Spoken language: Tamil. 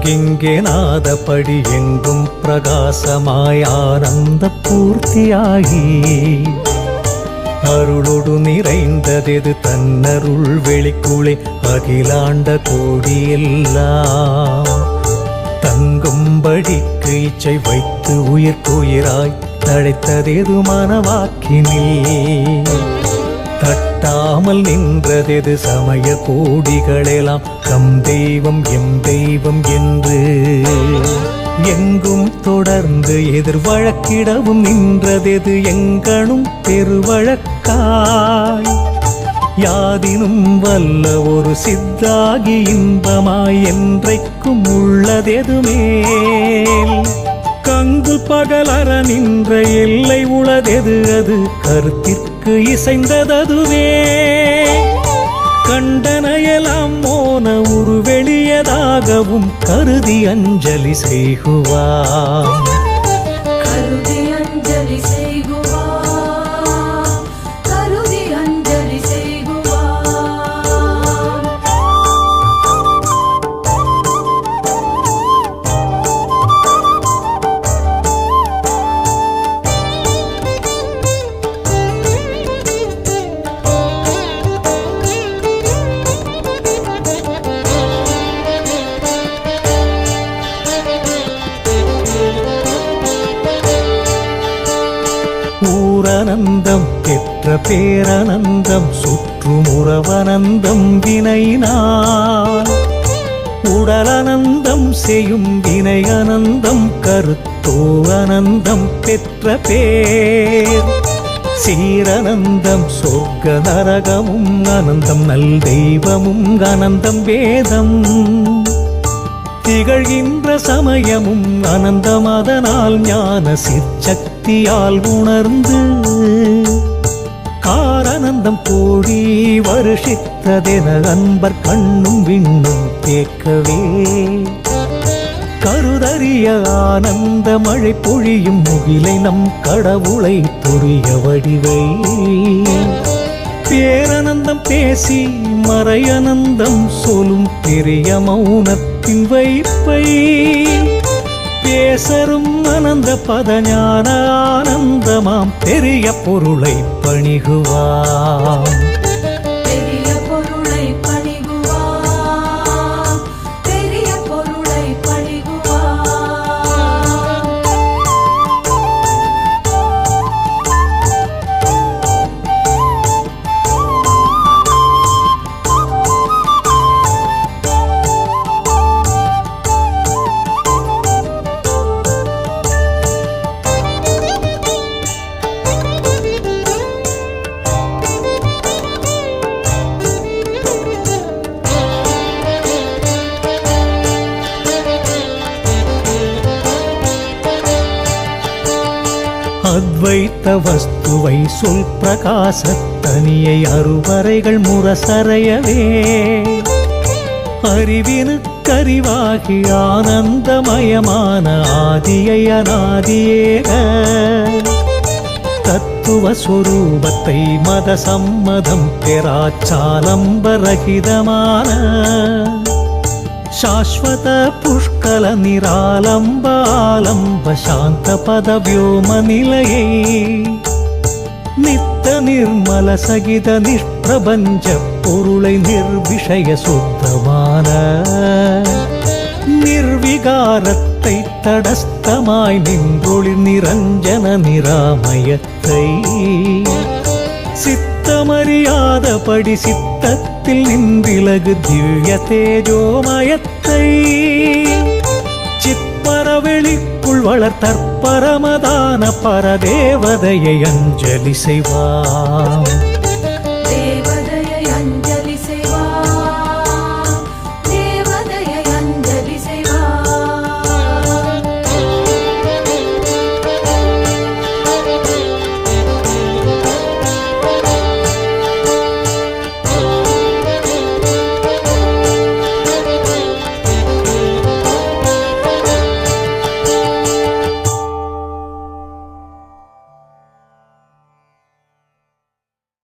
அங்கிங்கே நாதப்படி எங்கும் பிரகாசமாய் ஆனந்த பூர்த்தியாகி அருளொடு நிறைந்ததெது தன்னருள் வெளிக்குளே அகிலாண்ட கோடியெல்லாம் தங்கும்படிக்கு இச்சை வைத்து உயிர்க்குயிராய் தழைத்ததெது மனவாக்கினில் தட்டாமல் நின்றதெது சமய கோடிகளெல்லாம் தம் தெய்வம் எம் தெய்வம் என்று எங்கும் தொடர்ந்து எதிர் வழக்கிடவும் நின்றதெது எங்கனும் பெருவழக்காய் யாதினும் வல்ல ஒரு சித்தாகி இன்பமாய் என்றைக்கும் உள்ளதெது மேல் கங்கு பகலற நின்ற எல்லை உளதெது அது கருத்திற்கு இசைந்தததுவே கண்டனையெல்லாம் மோன உருவெளியதாகவும் கருதி அஞ்சலி செய்குவார் ஊரனந்தம் பெற்ற பேரனந்தம் சுற்றும் உறவனந்தம் வினையினால் உடலனந்தம் செய்யும் வினை அனந்தம் கருத்தோ அனந்தம் பெற்ற பேர் சீரனந்தம் சொர்க்க நரகமும் அனந்தம் நல் தெய்வமும் அனந்தம் வேதம் திகழ்கின்ற சமயமும் அனந்தம் அதனால் ஞான சிற்சக்தியால் உணர்ந்து காரணந்தம் கோடி வருஷித்ததென அன்பர் கண்ணும் விண்ணும் கேட்கவே கருதறிய ஆனந்த மழை பொழியும் முகிலை நம் கடவுளை புரிய வடிவை பேரனந்தம் பேசி மறையனந்தம் சொல்லும் பெரிய மௌனத்தின் வைப்பை பேசரும் அனந்த பதஞான ஆனந்தமாம் பெரிய பொருளை பணிகுவாம் அத்வைத்த வஸ்துவை சொல் பிரகாசத்தனியை அருவரைகள் முரசறையவே அறிவினுக்கறிவாகி ஆனந்தமயமான ஆதியை அநாதியேக தத்துவ சொரூபத்தை மத சம்மதம் பெறாச்சாலம்பரகிதமான शाश्वत पुष्कल निरालंब आलंब शांत पद व्योम निलये नित्य निर्मल सगित निष्प्रपंच பொருளை निर्विषय சுத்தமான निर्विकारத்தை தடஸ்தமாய் நின்றொளி நிரஞ்சன நிராமயத்தை சித்தமறியாதபடி சித்தத்தில் நின்றிலகு திவ்ய தேஜோமயத்தை சிற்பரவெளிக்குள் வளர்த்தற்பரமதான பரதேவதையை அஞ்சலி செய்வாம்.